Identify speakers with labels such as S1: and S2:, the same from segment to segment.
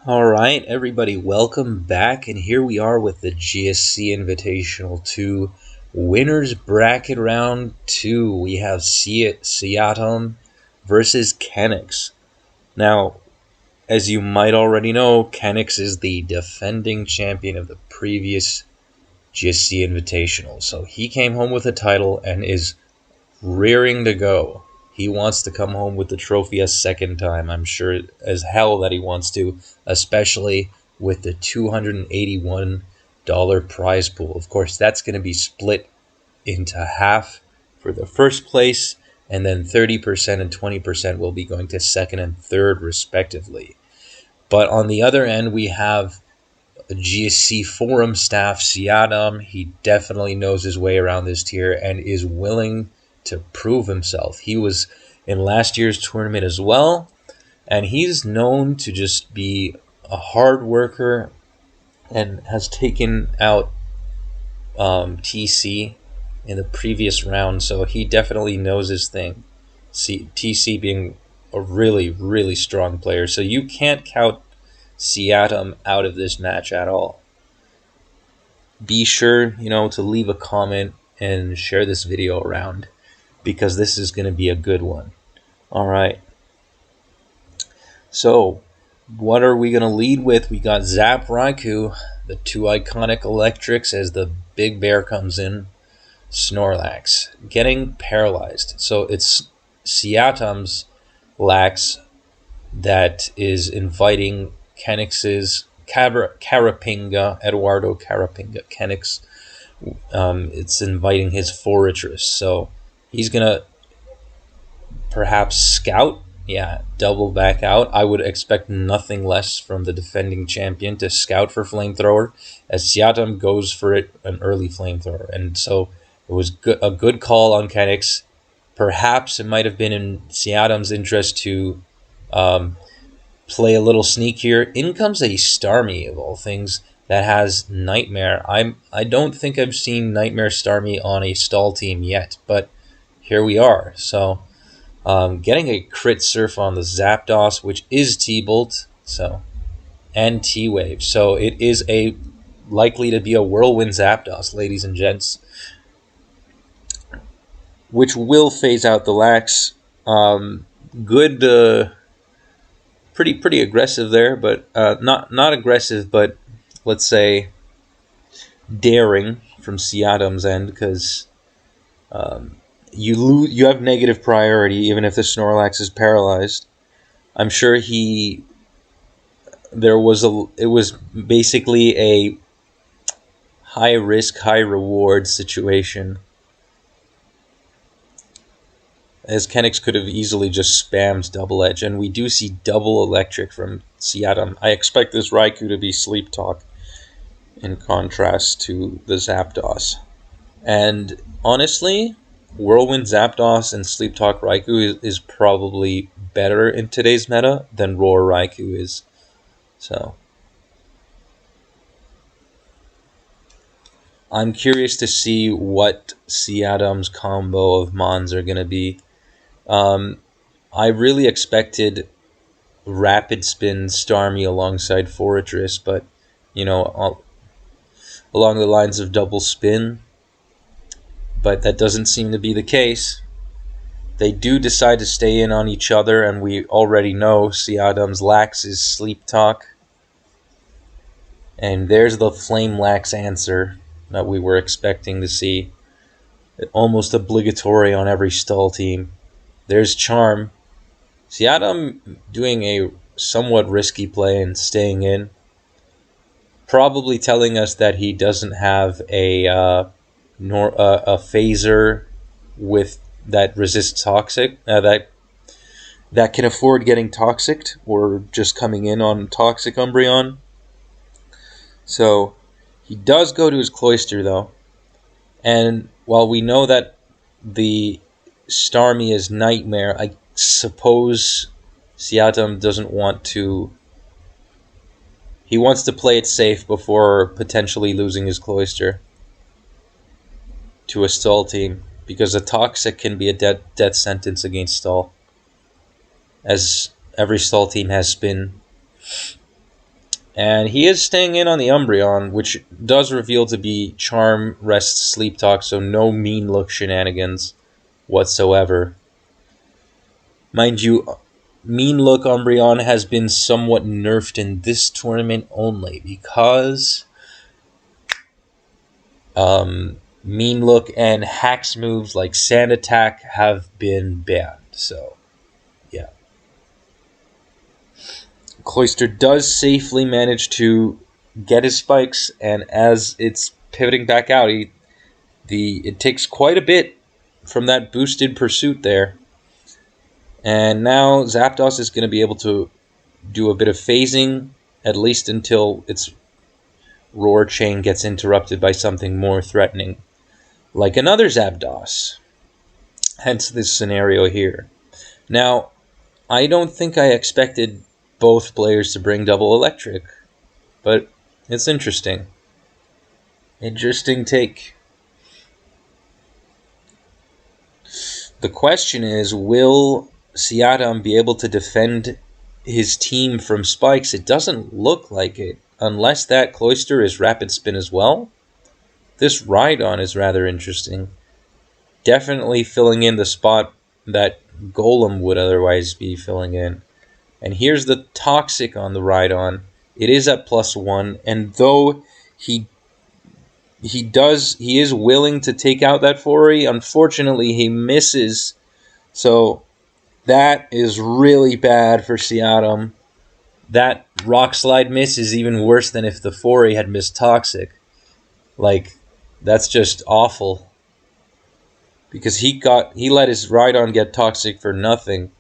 S1: Alright, everybody, welcome back, and here we are with the GSC Invitational 2 Winners Bracket Round 2. We have Siatam versus Kenix. Now, as you might already know, Kenix is the defending champion of the previous GSC Invitational, so he came home with a title and is rearing to go. He wants to come home with the trophy a second time. I'm sure as hell that he wants to, especially with the $281 prize pool. Of course, that's going to be split into half for the first place, and then 30% and 20% will be going to second and third, respectively. But on the other end, we have a GSC Forum staff, Siatam. He definitely knows his way around this tier and is willing to prove himself. He was in last year's tournament as well, and he's known to just be a hard worker and has taken out TC in the previous round, so he definitely knows his thing. TC being a really, really strong player, so you can't count Siatam out of this match at all. Be sure, to leave a comment and share this video around, because this is going to be a good one. Alright. So, what are we going to lead with? We got Raikou, the two iconic electrics as the big bear comes in. Snorlax, getting paralyzed. So, it's Siatam's Lax that is inviting Kenix's Carapinga, Eduardo Carapinga, Kenix. It's inviting his Forretress. So, he's going to perhaps scout. Yeah, double back out. I would expect nothing less from the defending champion to scout for Flamethrower, as Siatam goes for it, an early Flamethrower. And so it was a good call on Kenix. Perhaps it might have been in Siatam's interest to play a little sneak here. In comes a Starmie, of all things, that has Nightmare. I don't think I've seen Nightmare Starmie on a stall team yet, but here we are. So, getting a crit surf on the Zapdos, which is T-Bolt, and T-Wave. So it is likely to be a Whirlwind Zapdos, ladies and gents, which will phase out the Lax. Good, pretty aggressive there, but not aggressive, but let's say daring from Siatam's end, because you have negative priority even if the Snorlax is paralyzed. I'm sure it was basically a high risk, high reward situation, as Kenix could have easily just spammed Double Edge, and we do see double electric from Siatam. I expect this Raikou to be Sleep Talk in contrast to the Zapdos. And honestly, Whirlwind Zapdos and Sleep Talk Raikou is probably better in today's meta than Roar Raikou is. So, I'm curious to see what Siatam's combo of Mons are going to be. I really expected Rapid Spin Starmie alongside Forretress, but, along the lines of double spin. But that doesn't seem to be the case. They do decide to stay in on each other, and we already know Siatam's Lax is Sleep Talk. And there's the Flame Lax answer that we were expecting to see. Almost obligatory on every stall team. There's Charm. Siatam doing a somewhat risky play and staying in. Probably telling us that he doesn't have a phaser with that resists toxic, that can afford getting toxicked or just coming in on toxic Umbreon. So he does go to his Cloyster though, and while we know that the Starmie is Nightmare, I suppose Siatam doesn't want to. He wants to play it safe before potentially losing his Cloyster to a stall team, because a toxic can be a death sentence against stall, as every stall team has spin. And he is staying in on the Umbreon, which does reveal to be Charm, Rest, Sleep Talk, so no mean look shenanigans whatsoever. Mind you, mean look Umbreon has been somewhat nerfed in this tournament only because mean look and hacks moves like Sand Attack have been banned. So, yeah. Cloyster does safely manage to get his spikes, and as it's pivoting back out, it takes quite a bit from that boosted pursuit there. And now Zapdos is going to be able to do a bit of phasing, at least until its roar chain gets interrupted by something more threatening, like another Zapdos. Hence this scenario here. Now, I don't think I expected both players to bring double electric, but it's interesting. Interesting take. The question is, will Siatam be able to defend his team from spikes? It doesn't look like it, unless that Cloyster is Rapid Spin as well. This Rhydon is rather interesting. Definitely filling in the spot that Golem would otherwise be filling in. And here's the Toxic on the Rhydon. It is at +1, and though he is willing to take out that Foray, unfortunately he misses. So that is really bad for Siatam. That Rock Slide miss is even worse than if the Foray had missed Toxic. Like, that's just awful. Because he let his Rhydon get Toxic for nothing.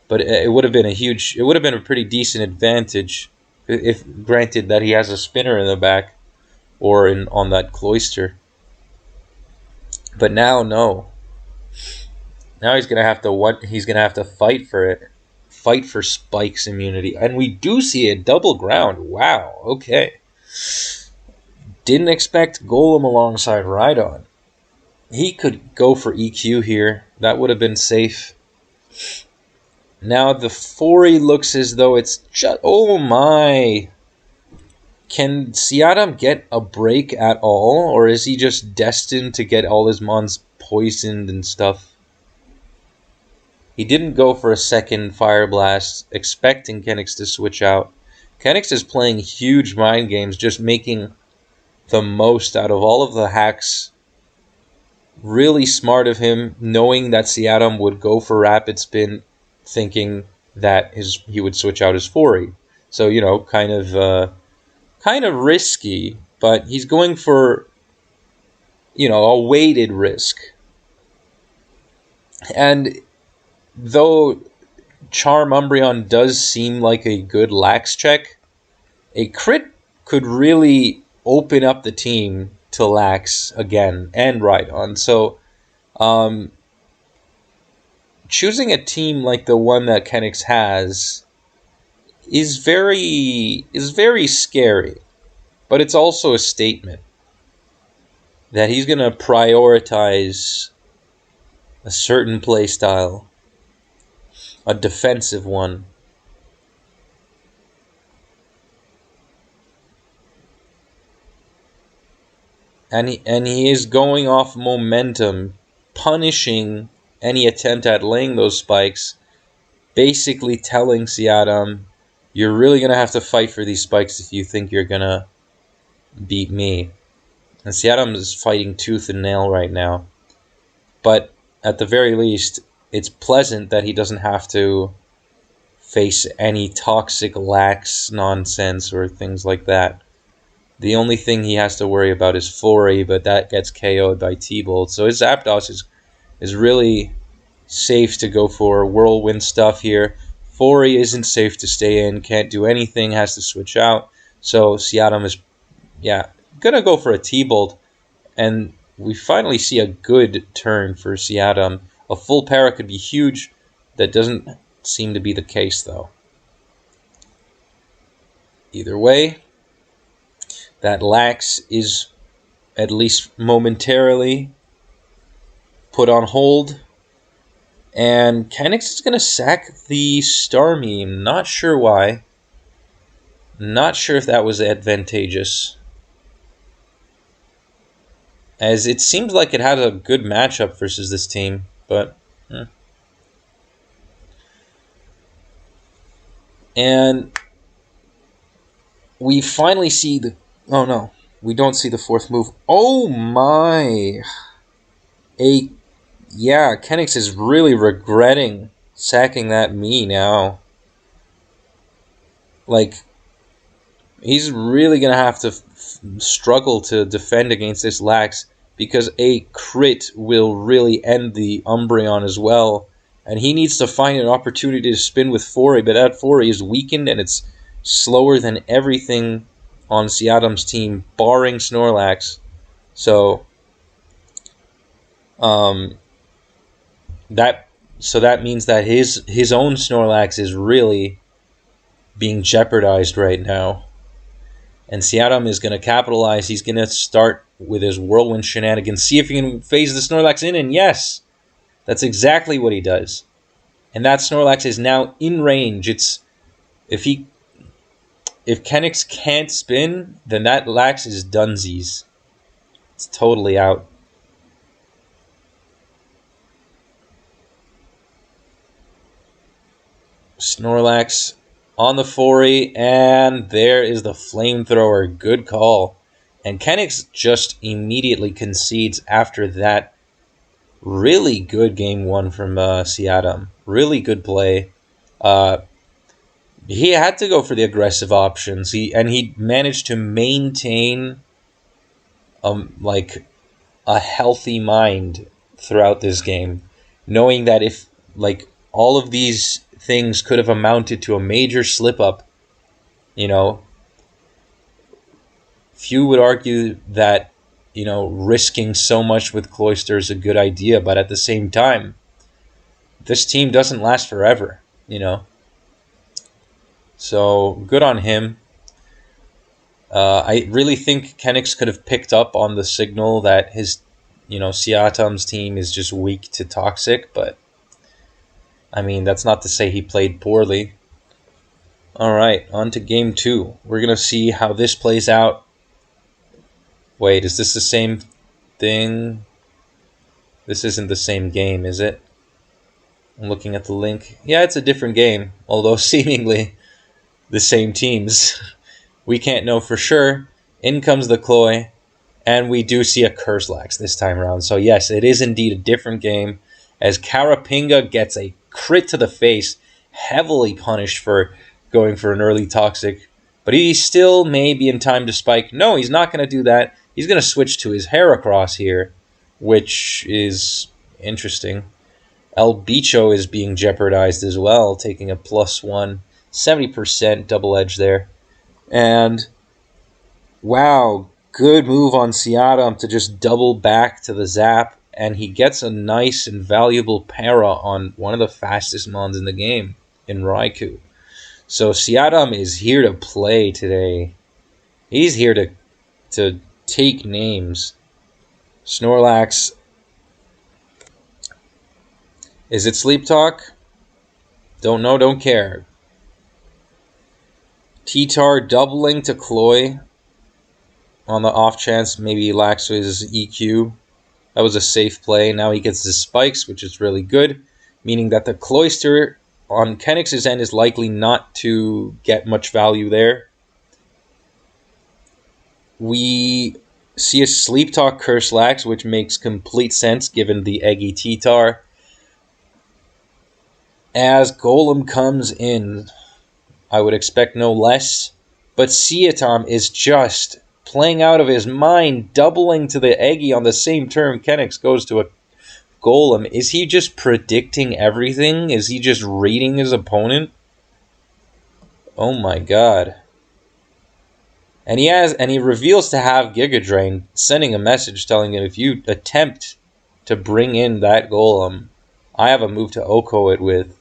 S1: But it would have been a pretty decent advantage if granted that he has a spinner in the back or on that Cloyster. But now, no. Now he's gonna have to fight for it. Fight for Spike's immunity. And we do see a double ground. Wow, okay. Didn't expect Golem alongside Rhydon. He could go for EQ here. That would have been safe. Now the Foray looks as though it's just... Oh my! Can Siatam get a break at all? Or is he just destined to get all his mons poisoned and stuff? He didn't go for a second Fire Blast, expecting Kenix to switch out. Kenix is playing huge mind games, just making the most out of all of the hacks. Really smart of him, knowing that Siatam would go for Rapid Spin, thinking that he would switch out his Foray. So, you know, kind of risky, but he's going for, you know, a weighted risk. And though Charm Umbreon does seem like a good lax check, a crit could really open up the team to lax again and Rhydon. So, choosing a team like the one that Kenix has is very scary, but it's also a statement that he's going to prioritize a certain playstyle, a defensive one. And he is going off momentum, punishing any attempt at laying those spikes, basically telling Siatam, you're really going to have to fight for these spikes if you think you're going to beat me. And Siatam is fighting tooth and nail right now. But at the very least, it's pleasant that he doesn't have to face any toxic lax nonsense or things like that. The only thing he has to worry about is Foray, but that gets KO'd by T-Bolt. So his Zapdos is really safe to go for Whirlwind stuff here. Foray isn't safe to stay in, can't do anything, has to switch out. So Siatam is, going to go for a T-Bolt. And we finally see a good turn for Siatam. A full para could be huge. That doesn't seem to be the case, though. Either way, that lax is at least momentarily put on hold. And Kenix is going to sack the Starmie. Not sure why. Not sure if that was advantageous, as it seemed like it had a good matchup versus this team, but... And we finally see the... Oh, no. We don't see the fourth move. Oh, my. Yeah, Kenix is really regretting sacking that me now. Like, he's really going to have to struggle to defend against this Lax, because a crit will really end the Umbreon as well. And he needs to find an opportunity to spin with Fori, but that Fori is weakened and it's slower than everything on Siatam's team, barring Snorlax. So, that means that his own Snorlax is really being jeopardized right now. And Siatam is going to capitalize. He's going to start with his Whirlwind shenanigans, see if he can phase the Snorlax in, and yes, that's exactly what he does. And that Snorlax is now in range. If Kenix can't spin, then that Lax is dunsies. It's totally out. Snorlax on the Fori, and there is the Flamethrower. Good call. And Kenix just immediately concedes after that. Really good game one from Siatam. Really good play. He had to go for the aggressive options. He managed to maintain like a healthy mind throughout this game, knowing that if like all of these things could have amounted to a major slip up, few would argue that risking so much with Cloyster is a good idea, but at the same time, this team doesn't last forever, So good on him. I really think Kenix could have picked up on the signal that his, Siatam's team is just weak to Toxic, but I mean, that's not to say he played poorly. All right, on to game 2. We're going to see how this plays out. Wait, is this the same thing? This isn't the same game, is it? I'm looking at the link. Yeah, it's a different game, although seemingly the same teams. We can't know for sure. In comes the Cloy, and we do see a Curselax this time around. So yes, it is indeed a different game, as Karapinga gets a crit to the face, heavily punished for going for an early Toxic. But he still may be in time to spike. No, he's not going to do that. He's going to switch to his Heracross here, which is interesting. El Bicho is being jeopardized as well, taking a +1, 70% double edge there. And wow, good move on Siatam to just double back to the Zap, and he gets a nice and valuable para on one of the fastest mons in the game, in Raikou. So Siatam is here to play today. He's here to take names. Snorlax. Is it Sleep Talk? Don't know, don't care. T-Tar doubling to Cloy on the off chance maybe Lax his EQ. That was a safe play. Now he gets his spikes, which is really good, meaning that the Cloyster on Kenix's end is likely not to get much value there. We see a Sleep Talk Curselax, which makes complete sense given the Eggy T-Tar. As Golem comes in, I would expect no less. But Siatam is just playing out of his mind, doubling to the Eggy on the same turn. Kenix goes to a Golem. Is he just predicting everything? Is he just reading his opponent? Oh my god. And he reveals to have Giga Drain, sending a message telling him, if you attempt to bring in that Golem, I have a move to Oko it with.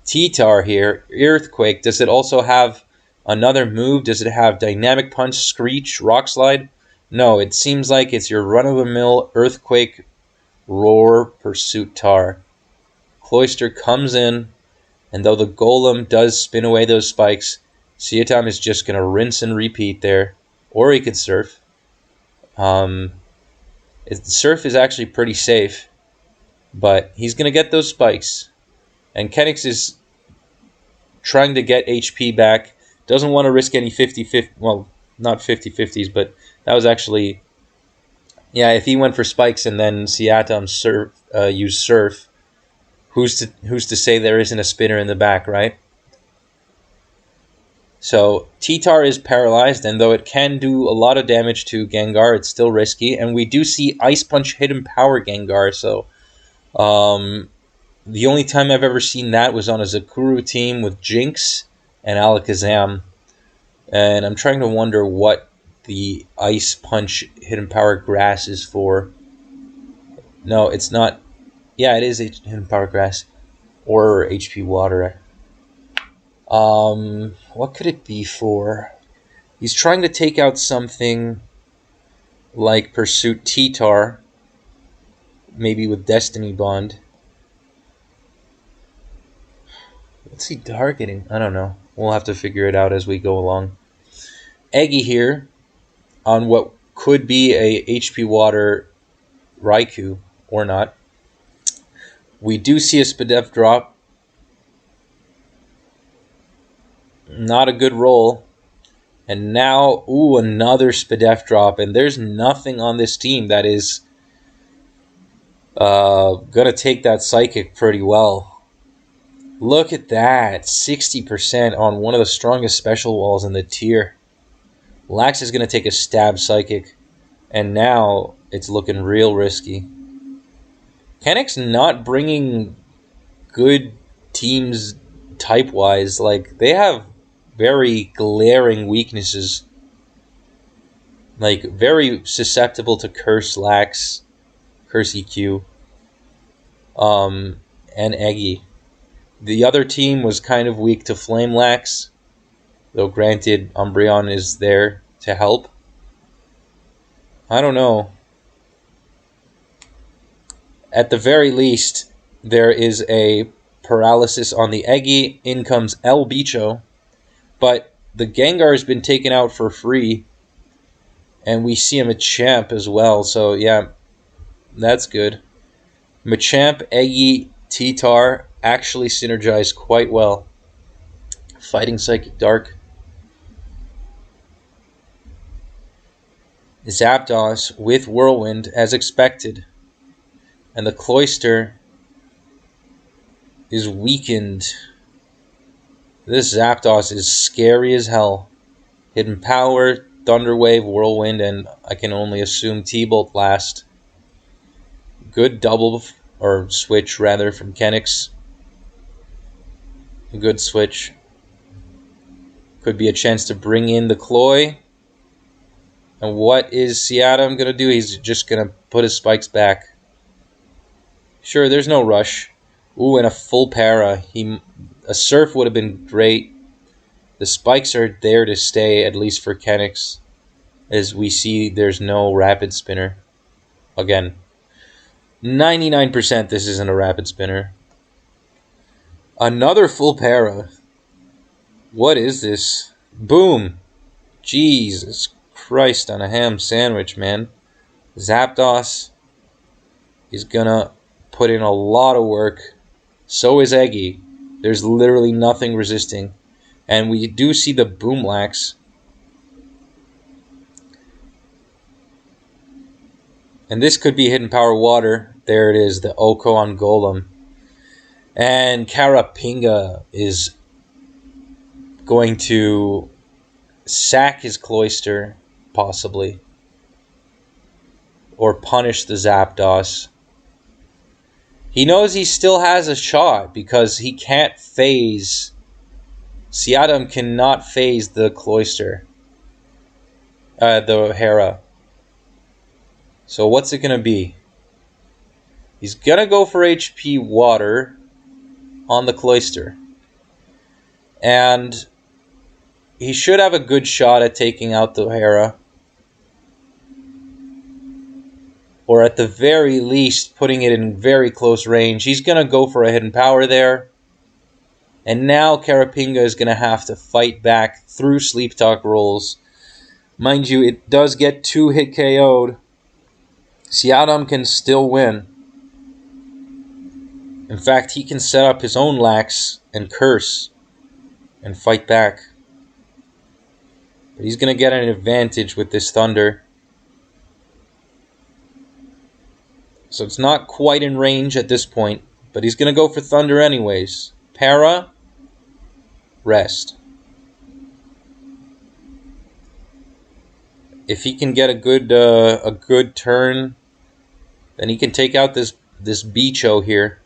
S1: T-Tar here, Earthquake. Does it also have another move? Does it have Dynamic Punch, Screech, Rock Slide? No, it seems like it's your run-of-the-mill Earthquake, Roar, Pursuit Tar. Cloyster comes in, and though the Golem does spin away those spikes, Siatam is just going to rinse and repeat there. Or he could surf. Surf is actually pretty safe. But he's going to get those spikes. And Kenix is trying to get HP back. Doesn't want to risk any 50-50. Well, not 50-50s, but that was actually... Yeah, if he went for spikes and then Siatam used surf, who's to say there isn't a spinner in the back, right? So T-Tar is paralyzed, and though it can do a lot of damage to Gengar, it's still risky. And we do see Ice Punch Hidden Power Gengar, so the only time I've ever seen that was on a Zakuru team with Jinx and Alakazam. And I'm trying to wonder what the Ice Punch Hidden Power Grass is for. No, it's not. Yeah, it is Hidden Power Grass. Or HP Water. What could it be for? He's trying to take out something like Pursuit T-Tar. Maybe with Destiny Bond. What's he targeting? I don't know. We'll have to figure it out as we go along. Eggy here on what could be a HP Water Raikou or not. We do see a Spadef drop. Not a good roll. And now, another Spadef drop. And there's nothing on this team that is going to take that Psychic pretty well. Look at that. 60% on one of the strongest special walls in the tier. Lax is going to take a stab Psychic. And now it's looking real risky. Kenix not bringing good teams type-wise. Like, they have very glaring weaknesses. Like, very susceptible to Curse Lax, Curse EQ, and Eggy. The other team was kind of weak to Flame Lax, though granted Umbreon is there to help. I don't know. At the very least, there is a paralysis on the Eggy. In comes El Bicho. But the Gengar has been taken out for free. And we see a Machamp as well. So, yeah, that's good. Machamp, Eggy, T-Tar actually synergize quite well. Fighting Psychic Dark. Zapdos with Whirlwind as expected. And the Cloyster is weakened. This Zapdos is scary as hell. Hidden Power, Thunder Wave, Whirlwind, and I can only assume T-Bolt last. Good double, or switch rather, from Kenix. A good switch. Could be a chance to bring in the Cloy. And what is Siatam going to do? He's just going to put his spikes back. Sure, there's no rush. And a full para. A Surf would have been great. The spikes are there to stay, at least for Kenix. As we see, there's no Rapid Spinner. Again, 99% this isn't a Rapid Spinner. Another full para. What is this? Boom! Jesus Christ on a ham sandwich, man. Zapdos is gonna put in a lot of work. So is Eggy. There's literally nothing resisting. And we do see the Boomlax. And this could be Hidden Power Water. There it is, the Oko on Golem. And Karapinga is going to sack his Cloyster, possibly. Or punish the Zapdos. He knows he still has a shot because he can't phase. Siatam cannot phase the Cloyster. The Hera. So what's it going to be? He's going to go for HP Water on the Cloyster. And he should have a good shot at taking out the Hera. Or at the very least, putting it in very close range. He's going to go for a Hidden Power there. And now Karapinga is going to have to fight back through Sleep Talk rolls. Mind you, it does get 2-hit KO'd. Siatam can still win. In fact, he can set up his own lax and curse and fight back. But he's going to get an advantage with this Thunder. So it's not quite in range at this point, but he's going to go for Thunder anyways. Para, rest. If he can get a good turn, then he can take out this Bicho here.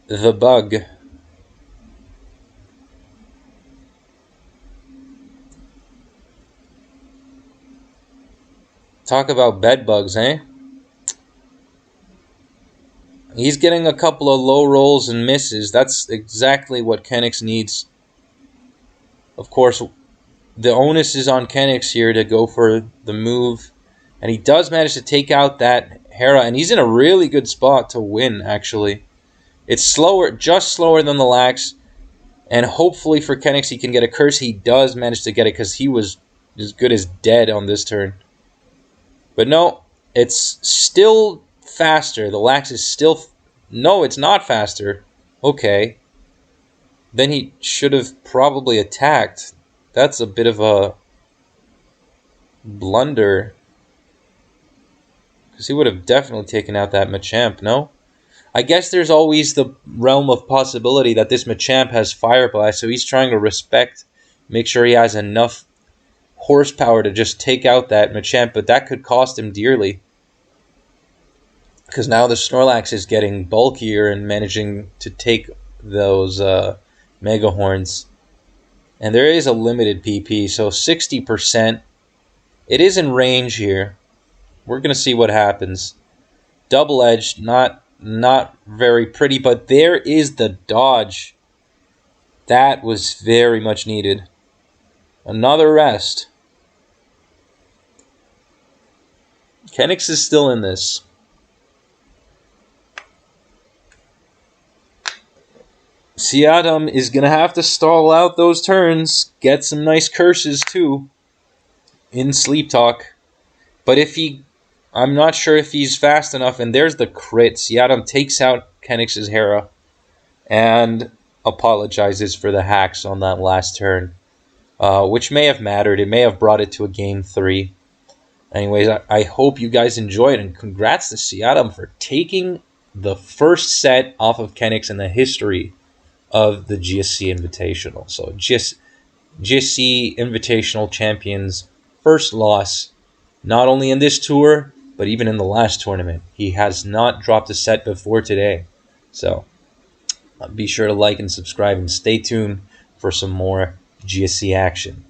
S1: The bug. Talk about bed bugs, eh? He's getting a couple of low rolls and misses. That's exactly what Kenix needs. Of course, the onus is on Kenix here to go for the move. And he does manage to take out that Hera. And he's in a really good spot to win, actually. It's slower, just slower than the Lax. And hopefully for Kenix he can get a curse. He does manage to get it because he was as good as dead on this turn. But no, it's still faster. The Lax is still... No, it's not faster. Okay. Then he should have probably attacked. That's a bit of a blunder. Because he would have definitely taken out that Machamp, no? I guess there's always the realm of possibility that this Machamp has Fire Blast, so he's trying to make sure he has enough horsepower to just take out that Machamp, but that could cost him dearly. Because now the Snorlax is getting bulkier and managing to take those Mega Horns. And there is a limited PP, so 60%. It is in range here. We're going to see what happens. Double-edged, not very pretty, but there is the dodge. That was very much needed. Another rest. Kenix is still in this. Siatam is going to have to stall out those turns. Get some nice curses, too. In Sleep Talk. But if he... I'm not sure if he's fast enough. And there's the crit. Siatam takes out Kenix's Hera. And apologizes for the hacks on that last turn. Which may have mattered. It may have brought it to a game 3. Anyways, I hope you guys enjoyed. And congrats to Siatam for taking the first set off of Kenix in the history of the GSC Invitational. So GSC Invitational champions first loss, not only in this tour, but even in the last tournament. He has not dropped a set before today. So be sure to like and subscribe and stay tuned for some more GSC action.